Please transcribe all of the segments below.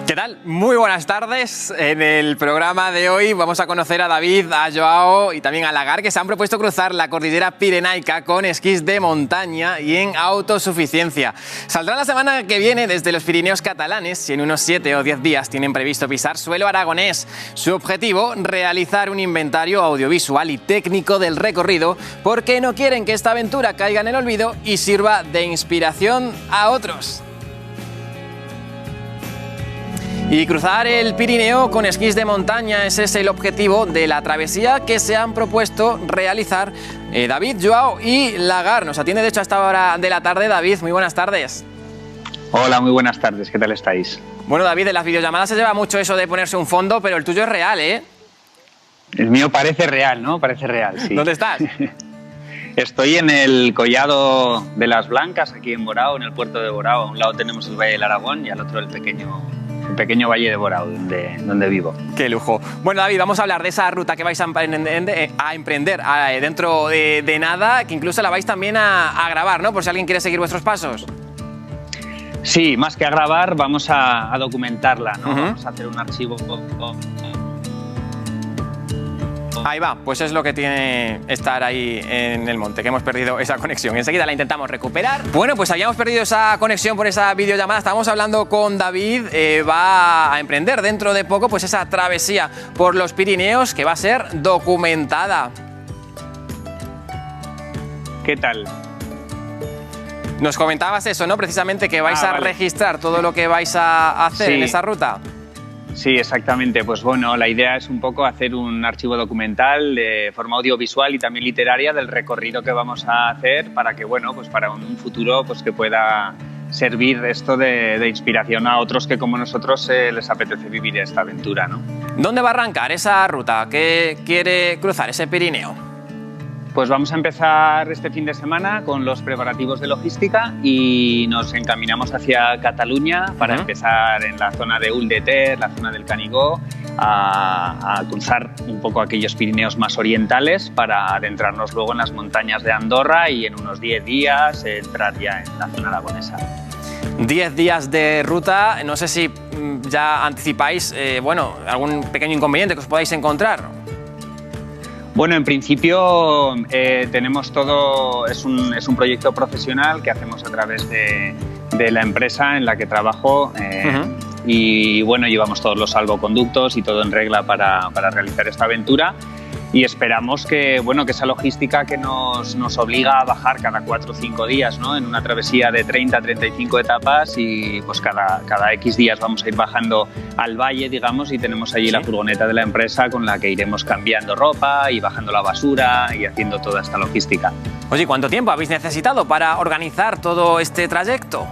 ¿Qué tal? Muy buenas tardes. En el programa de hoy vamos a conocer a David, a Joao y también a Lagar, que se han propuesto cruzar la cordillera Pirenaica con esquís de montaña y en autosuficiencia. Saldrán la semana que viene desde los Pirineos catalanes y en unos 7 o 10 días tienen previsto pisar suelo aragonés. Su objetivo, realizar un inventario audiovisual y técnico del recorrido, porque no quieren que esta aventura caiga en el olvido y sirva de inspiración a otros. Y cruzar el Pirineo con esquís de montaña, ese es el objetivo de la travesía que se han propuesto realizar David, Joao y Lagar. Nos atiende de hecho a esta hora de la tarde. David, muy buenas tardes. Hola, muy buenas tardes, ¿qué tal estáis? Bueno, David, en las videollamadas se lleva mucho eso de ponerse un fondo, pero el tuyo es real, ¿eh? El mío parece real, ¿no? Parece real, sí. ¿Dónde estás? Estoy en el Collado de las Blancas, aquí en Borao, en el puerto de Borao. A un lado tenemos el Valle del Aragón y al otro el pequeño Valle de Borao, donde vivo. ¡Qué lujo! Bueno, David, vamos a hablar de esa ruta que vais a emprender dentro de nada, que incluso la vais también a grabar, ¿no? Por si alguien quiere seguir vuestros pasos. Sí, más que a grabar, vamos a documentarla, ¿no? Vamos a hacer un archivo. Ahí va, pues es lo que tiene estar ahí en el monte, que hemos perdido esa conexión. Enseguida la intentamos recuperar. Bueno, pues habíamos perdido esa conexión por esa videollamada. Estábamos hablando con David, va a emprender dentro de poco pues esa travesía por los Pirineos que va a ser documentada. ¿Qué tal? Nos comentabas eso, ¿no? Precisamente que vais a registrar todo lo que vais a hacer en esa ruta. Sí, exactamente. Pues bueno, la idea es un poco hacer un archivo documental de forma audiovisual y también literaria del recorrido que vamos a hacer para que, bueno, pues para un futuro pues que pueda servir esto de inspiración a otros que como nosotros les apetece vivir esta aventura, ¿no? ¿Dónde va a arrancar esa ruta? ¿Qué quiere cruzar ese Pirineo? Pues vamos a empezar este fin de semana con los preparativos de logística y nos encaminamos hacia Cataluña para empezar en la zona de Ulls, la zona del Canigó, a cruzar un poco aquellos Pirineos más orientales para adentrarnos luego en las montañas de Andorra y en unos 10 días entrar ya en la zona aragonesa. 10 días de ruta, no sé si ya anticipáis algún pequeño inconveniente que os podáis encontrar. Bueno, en principio tenemos todo, es un proyecto profesional que hacemos a través de la empresa en la que trabajo y bueno, llevamos todos los salvoconductos y todo en regla para realizar esta aventura y esperamos que, bueno, que esa logística que nos obliga a bajar cada 4 o 5 días, ¿no? En una travesía de 30 a 35 etapas y pues cada X días vamos a ir bajando al valle, digamos, y tenemos allí la furgoneta de la empresa con la que iremos cambiando ropa y bajando la basura y haciendo toda esta logística. Oye, ¿cuánto tiempo habéis necesitado para organizar todo este trayecto?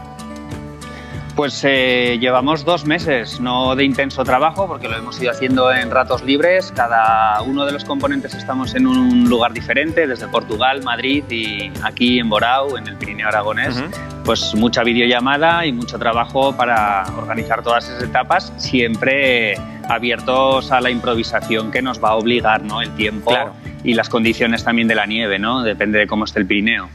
Pues llevamos 2 meses, no de intenso trabajo, porque lo hemos ido haciendo en ratos libres. Cada uno de los componentes estamos en un lugar diferente, desde Portugal, Madrid y aquí en Borao, en el Pirineo aragonés. Pues mucha videollamada y mucho trabajo para organizar todas esas etapas, siempre abiertos a la improvisación que nos va a obligar, ¿no? El tiempo y las condiciones también de la nieve, ¿no? Depende de cómo esté el Pirineo.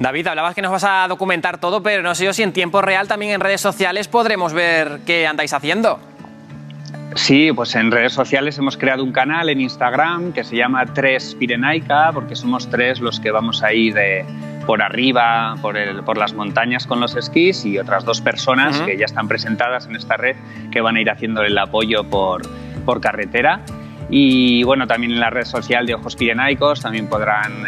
David, hablabas que nos vas a documentar todo, pero no sé yo si en tiempo real también en redes sociales podremos ver qué andáis haciendo. Sí, pues en redes sociales hemos creado un canal en Instagram que se llama 3 Pirenaica, porque somos 3 los que vamos a ir por arriba, por las montañas con los esquís y otras 2 personas que ya están presentadas en esta red que van a ir haciendo el apoyo por carretera. Y bueno, también en la red social de Ojos Pirenaicos también podrán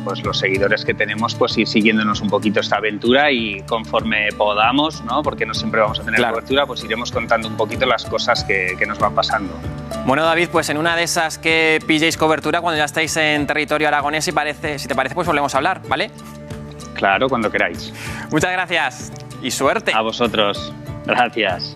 pues los seguidores que tenemos pues ir siguiéndonos un poquito esta aventura y conforme podamos, ¿no? Porque no siempre vamos a tener cobertura, pues iremos contando un poquito las cosas que nos van pasando. Bueno, David, pues en una de esas que pilléis cobertura, cuando ya estáis en territorio aragonés, si te parece, pues volvemos a hablar, ¿vale? Claro, cuando queráis. Muchas gracias y suerte. A vosotros. Gracias.